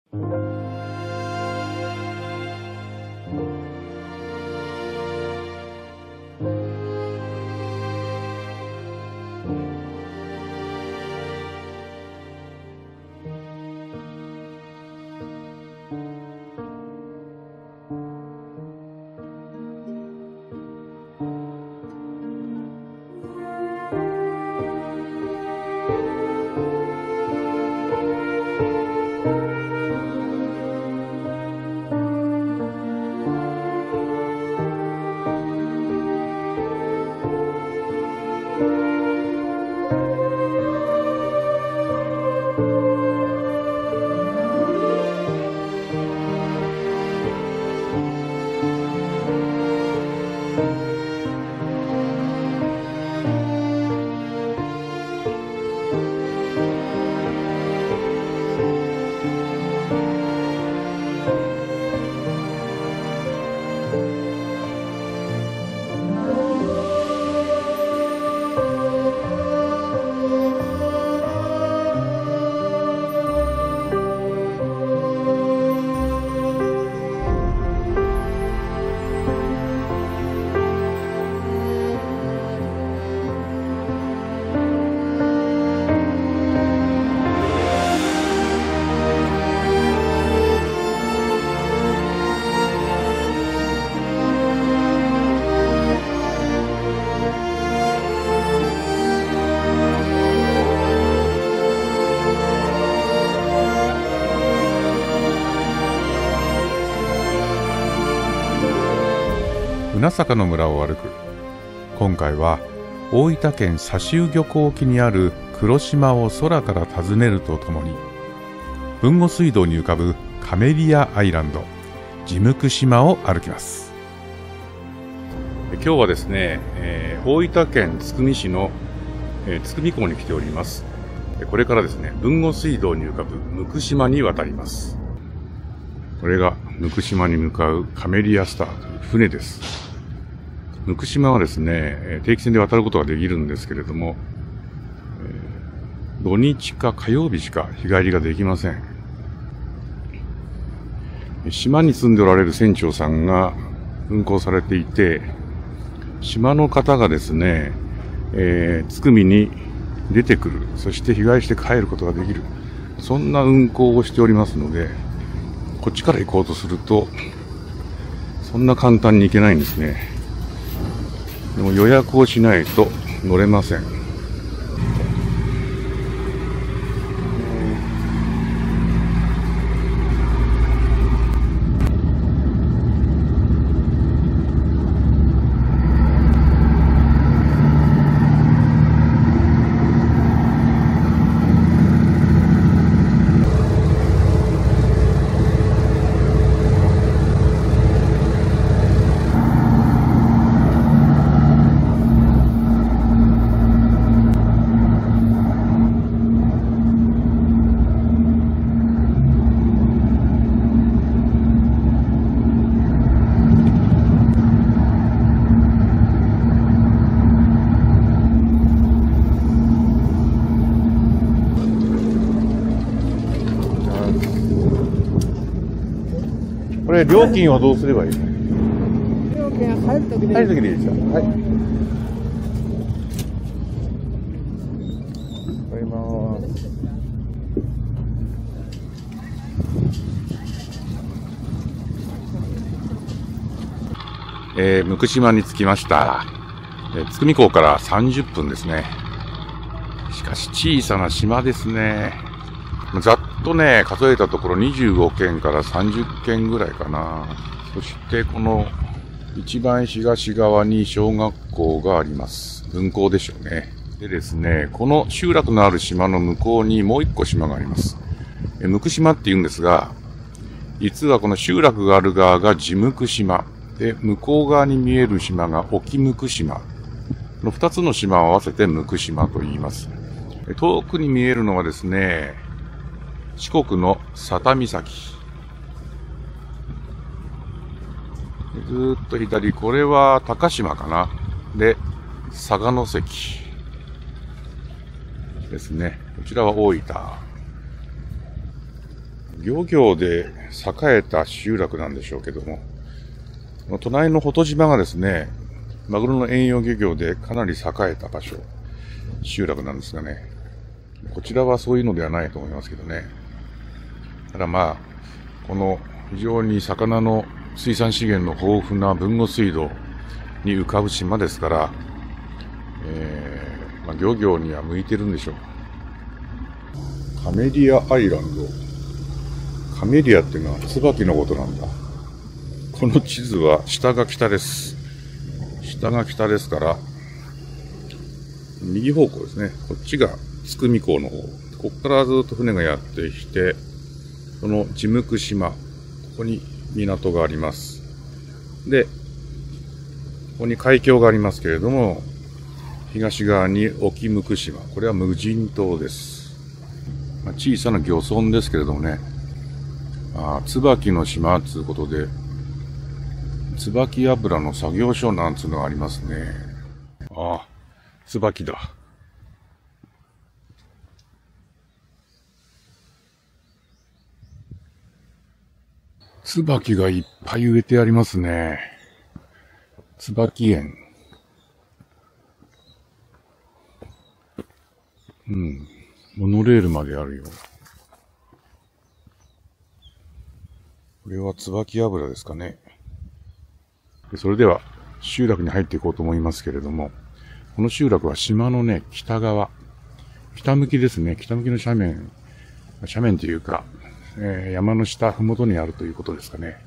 船坂の村を歩く。今回は大分県佐州漁港沖にある黒島を空から訪ねるとともに、豊後水道に浮かぶカメリアアイランド、地向島を歩きます。今日はですね、大分県津久見市の津久見港に来ております。これからですね、豊後水道に浮かぶ向島に渡ります。これが向島に向かうカメリアスターという船です。向島はですね、定期船で渡ることができるんですけれども、土日か火曜日しか日帰りができません。島に住んでおられる船長さんが運航されていて、島の方がですね、津久見に出てくる、そして日帰りして帰ることができる、そんな運航をしておりますので、こっちから行こうとすると、そんな簡単に行けないんですね。でも予約をしないと乗れません。これ料金はどうすればいいの？料金は入るときでいい。入るときでいいですか？はい。わかります。向島に着きました。津久見港から30分ですね。しかし小さな島ですね。ざっとね、数えたところ25軒から30軒ぐらいかな。そしてこの一番東側に小学校があります。分校でしょうね。でですね、この集落のある島の向こうにもう一個島があります。向島って言うんですが、実はこの集落がある側が地向島。で、向こう側に見える島が沖向島。この二つの島を合わせて向島と言います。遠くに見えるのはですね、四国の佐多岬。ずーっと左、これは高島かな。で、佐賀関ですね。こちらは大分。漁業で栄えた集落なんでしょうけども、隣の保戸島がですね、マグロの遠洋漁業でかなり栄えた場所、集落なんですがね、こちらはそういうのではないと思いますけどね。ただまあ、この非常に魚の水産資源の豊富な豊後水道に浮かぶ島ですから、漁業には向いてるんでしょう。カメリアアイランド。カメリアっていうのは椿のことなんだ。この地図は下が北です。下が北ですから、右方向ですね。こっちが津久見港の方。ここからずっと船がやってきて、この地向島。ここに港があります。で、ここに海峡がありますけれども、東側に沖向島。これは無人島です。小さな漁村ですけれどもね、椿の島ということで、椿油の作業所なんつうのがありますね。椿だ。椿がいっぱい植えてありますね。椿園。モノレールまであるよ。これは椿油ですかね。それでは集落に入っていこうと思いますけれども、この集落は島のね、北側、北向きですね。北向きの斜面というか、山の下、ふもとにあるということですかね。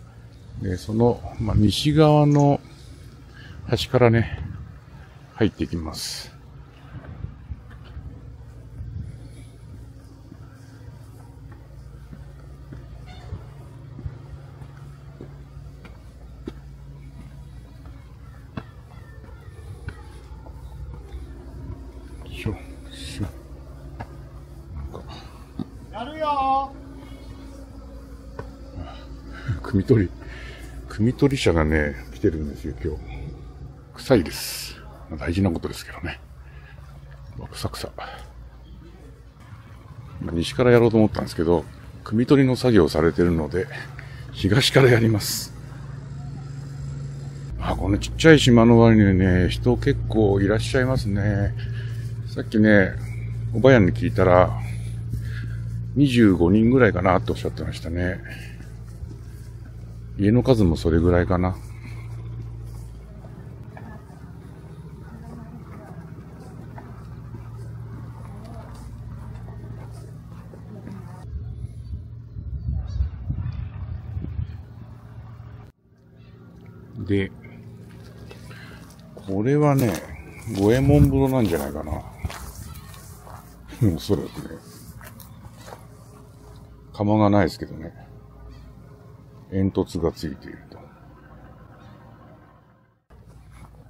で、その、西側の端からね、入っていきます。やるよ汲み取り車がね、来てるんですよ、今日。臭いです。大事なことですけどね。臭。西からやろうと思ったんですけど、汲み取りの作業をされてるので、東からやります。このちっちゃい島の割にね、人結構いらっしゃいますね。さっきね、おばやんに聞いたら、25人ぐらいかなっておっしゃってましたね。家の数もそれぐらいかな。で、これはね、五右衛門風呂なんじゃないかな。おそらくね。釜がないですけどね。煙突がついていると。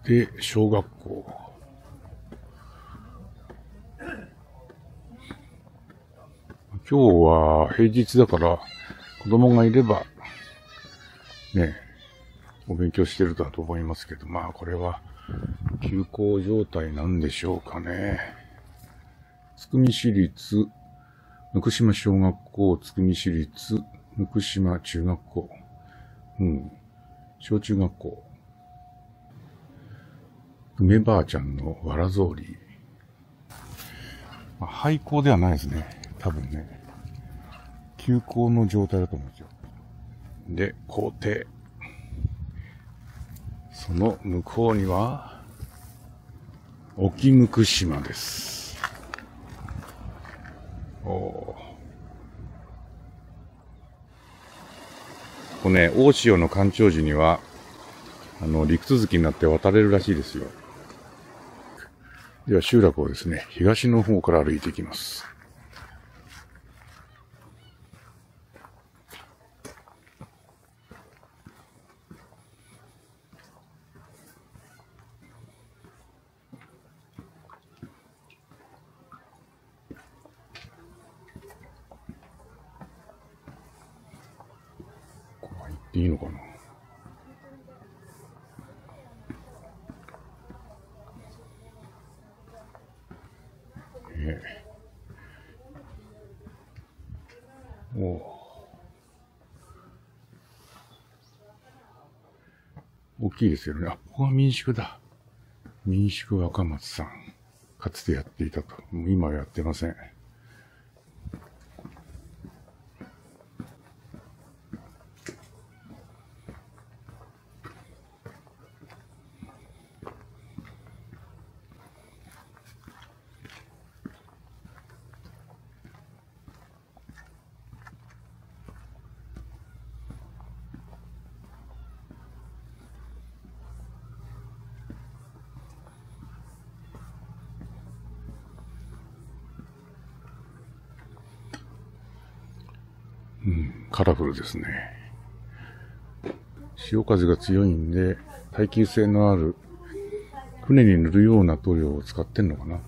で、小学校。今日は平日だから子供がいればね、お勉強してるだと思いますけど、これは休校状態なんでしょうかね。津久見市立ぬ島小学校、津久見市立ぬ島中学校、小中学校、梅ばあちゃんのわらぞうり。廃校ではないですね。多分ね。休校の状態だと思うんですよ。で、校庭。その向こうには、沖向島です。ここね、大潮の干潮時には、陸続きになって渡れるらしいですよ。では集落をですね、東の方から歩いていきます。ここは行っていいのかな。大きいですよね。あ、ここが民宿だ。民宿若松さん。かつてやっていたと。もう今はやってません。カラフルですね。潮風が強いんで、耐久性のある船に塗るような塗料を使ってんのかな。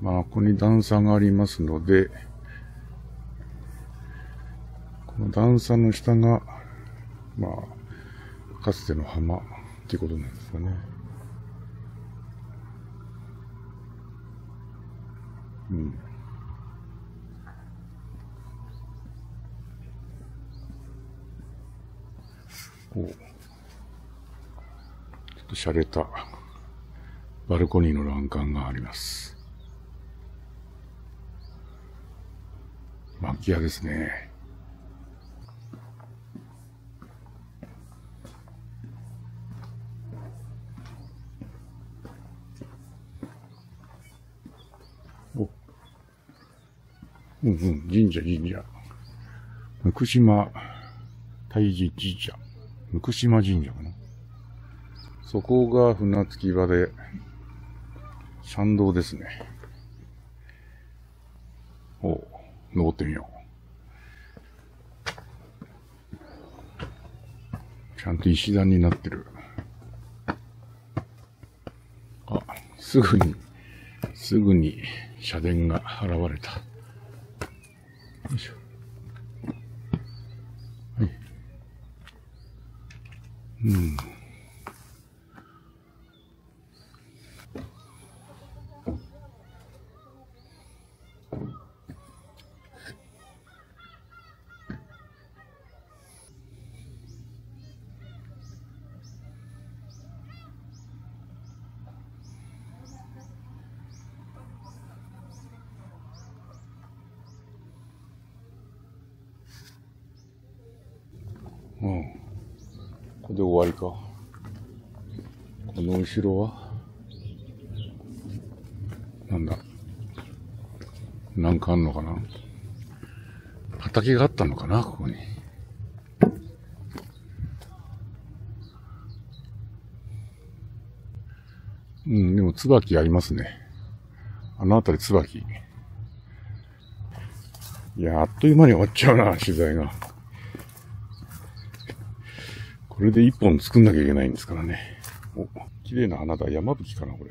まあ、ここに段差がありますので、この段差の下が、まあ、かつての浜っていうことなんですかね。ちょっと洒落たバルコニーの欄干があります。薪屋ですね。神社。向島大寺神社。向島神社かな。そこが船着き場で、参道ですね。登ってみよう。ちゃんと石段になってる。あ、すぐに社殿が現れた。よいしょ。はい。これで終わりか。この後ろはなんだ、なんかあんのかな。畑があったのかな、ここに。でも椿ありますね。あの辺り椿。いや、あっという間に終わっちゃうな、取材が。これで一本作んなきゃいけないんですからね。綺麗な花だ。山吹かな、これ。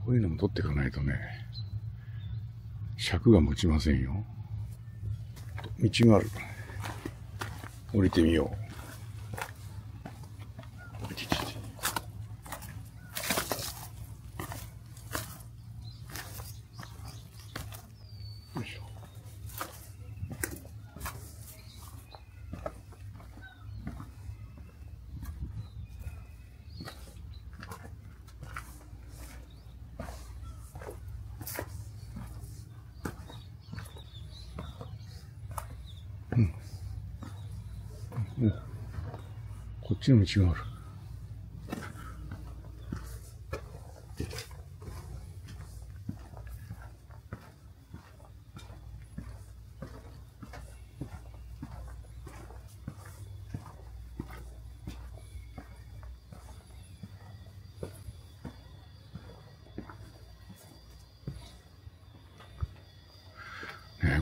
こういうのも取っていかないとね、尺が持ちませんよ。道がある。降りてみよう。よいしょ。こっちの道がある。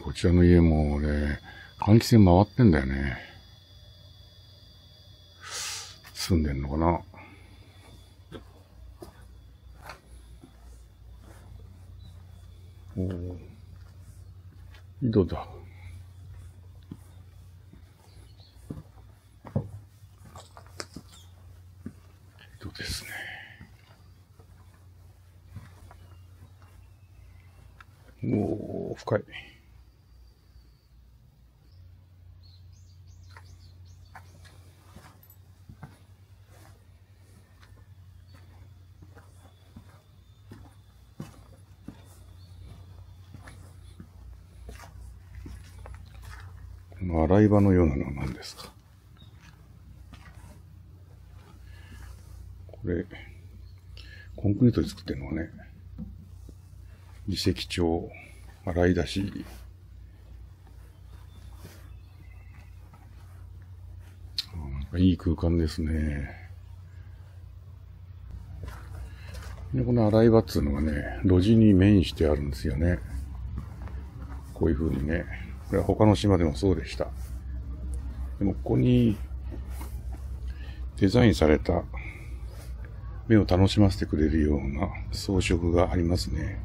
こちらの家もね、換気扇回ってんだよね。住んでんのかな。井戸だ。おー、深い。この洗い場のようなのは何ですか？これ、コンクリートで作ってるのはね、二石町洗い出し。なんかいい空間ですね。でこの洗い場っつうのがね、路地に面してあるんですよね。こういう風にね。これは他の島でもそうでした。でもここにデザインされた目を楽しませてくれるような装飾がありますね。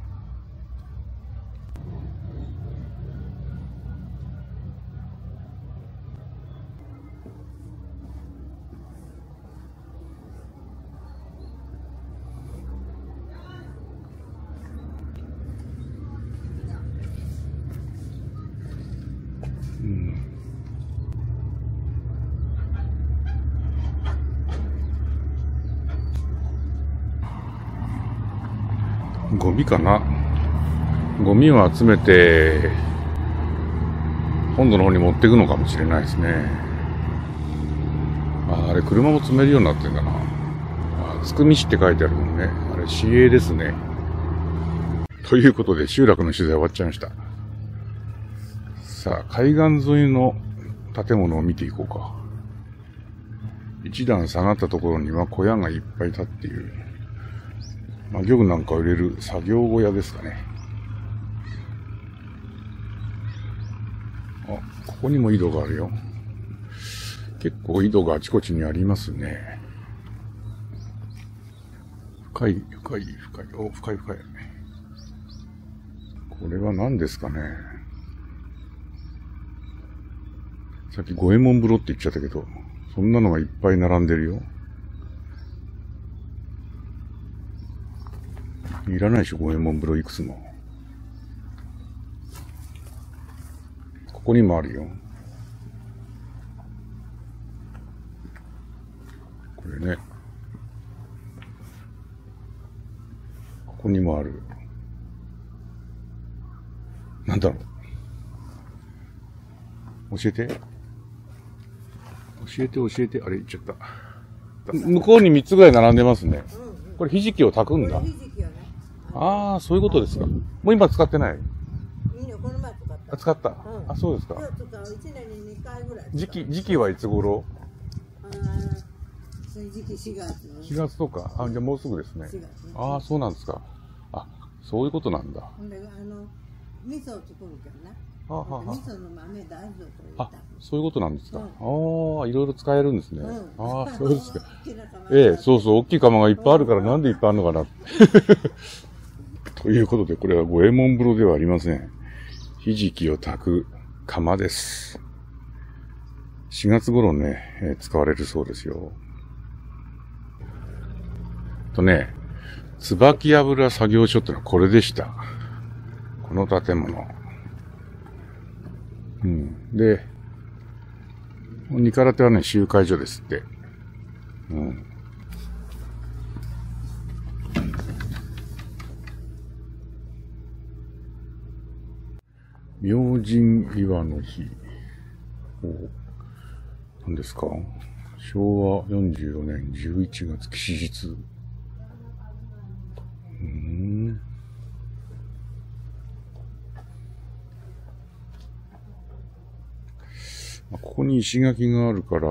ゴミかな。ゴミを集めて本土の方に持っていくのかもしれないですね。あれ車も積めるようになってんだな。つくみ市って書いてあるもんね。あれ市営ですね。ということで集落の取材終わっちゃいました。さあ海岸沿いの建物を見ていこうか。一段下がったところには小屋がいっぱい立っている。漁具なんかを入れる作業小屋ですかね。ここにも井戸があるよ。結構井戸があちこちにありますね。深い。お、深い。これは何ですかね。さっき五右衛門風呂って言っちゃったけど、そんなのがいっぱい並んでるよ。いらないでしょ、五右衛門風呂いくつも。ここにもあるよ。これね。ここにもある。なんだろう。教えて。あれ言っちゃった。向こうに3つぐらい並んでますね。これひじきを炊くんだ。ああ、そういうことですか。もう今使ってない？この前使った。使った。あ、そうですか。1年に2回ぐらい。時期はいつ頃？そういう時期4月。4月とか。じゃあもうすぐですね。ああ、そうなんですか。そういうことなんだ。ほんで、味噌を作るけどね。味噌の豆大豆と入れた。そういうことなんですか。いろいろ使えるんですね。そうですか。そう、大きい釜がいっぱいあるからなんでいっぱいあるのかな。ということで、これは五右衛門風呂ではありません。ひじきを炊く釜です。4月頃ね、使われるそうですよ。椿油作業所ってのはこれでした。この建物。で、2から手はね、集会所ですって。明神岩の日。何ですか？昭和44年11月吉日。ここに石垣があるから、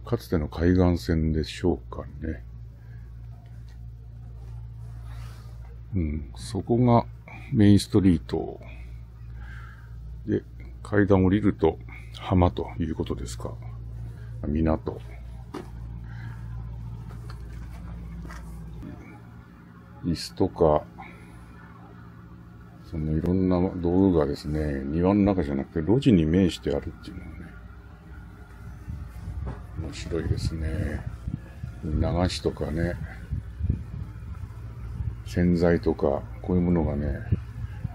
かつての海岸線でしょうかね。そこがメインストリートで、階段降りると浜ということですか。港。椅子とか、そのいろんな道具がですね、庭の中じゃなくて路地に面してあるっていうのはね、面白いですね。流しとかね、洗剤とか、こういうものがね、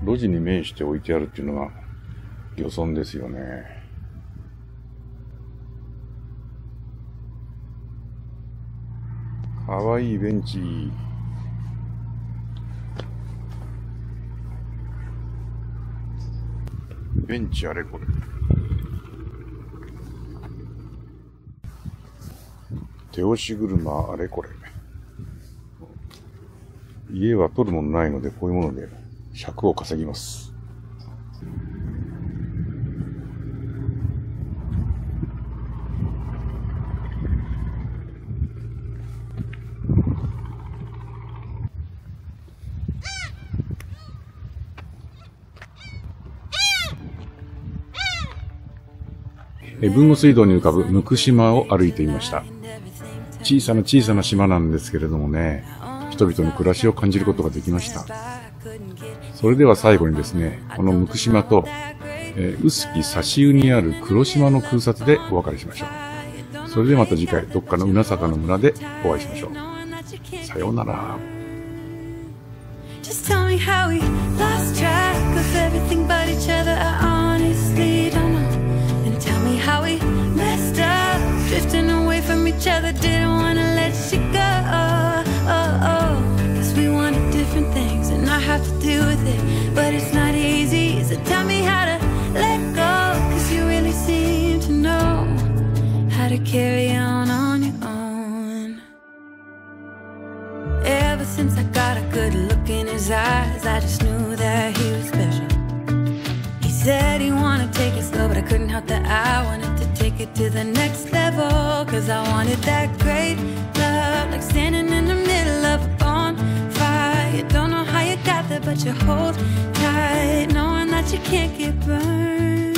路地に面して置いてあるっていうのが漁村ですよね。かわいいベンチ。ベンチあれこれ。手押し車あれこれ。家は取るものないので、こういうもので尺を稼ぎます。豊後水道に浮かぶ向島を歩いていました。小さな小さな島なんですけれどもね、人々の暮らしを感じることができました。それでは最後にですね、この向島と、臼杵差し湯にある黒島の空撮でお別れしましょう。それではまた次回、どっかのうな坂の村でお会いしましょう。さようなら。Just tell me how we lost track of everything but each other. I honestly don't know. And tell me how we messed up, drifting away from each other. Didn't wanna let you go. Cause we wanted different things and I have to deal with it. But it's not easy, so tell me how to let go. Cause you really seem to know how to carry on your own. Ever since I got a good look in his eyes, I just knew that he was special. He said he wanted to take it slow, but I couldn't help that I wanted to take it to the next level. Cause I wanted that great love, like standing in the middle of a bonfire. You don't know how you got there, but you hold tight, knowing that you can't get burned.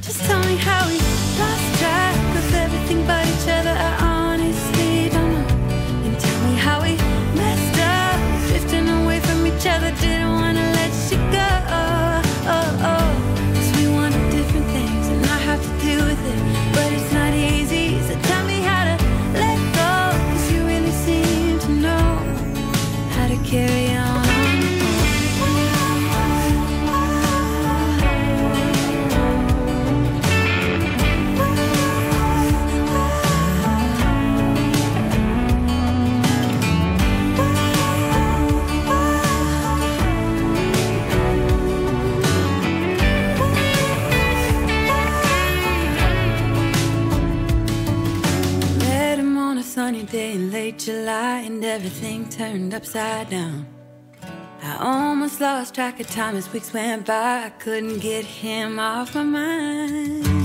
Just tell me how we lost track of everything but each other. I honestly don't know. And tell me how we messed up, drifting away from each other. Didn't wanna let you go. Cause we wanted different things and I have to deal with it. But it's not easy, so tell me how to let go. Cause you really seem to know how to carry on. Sunny day in late July and everything turned upside down. I almost lost track of time as weeks went by. I couldn't get him off my mind.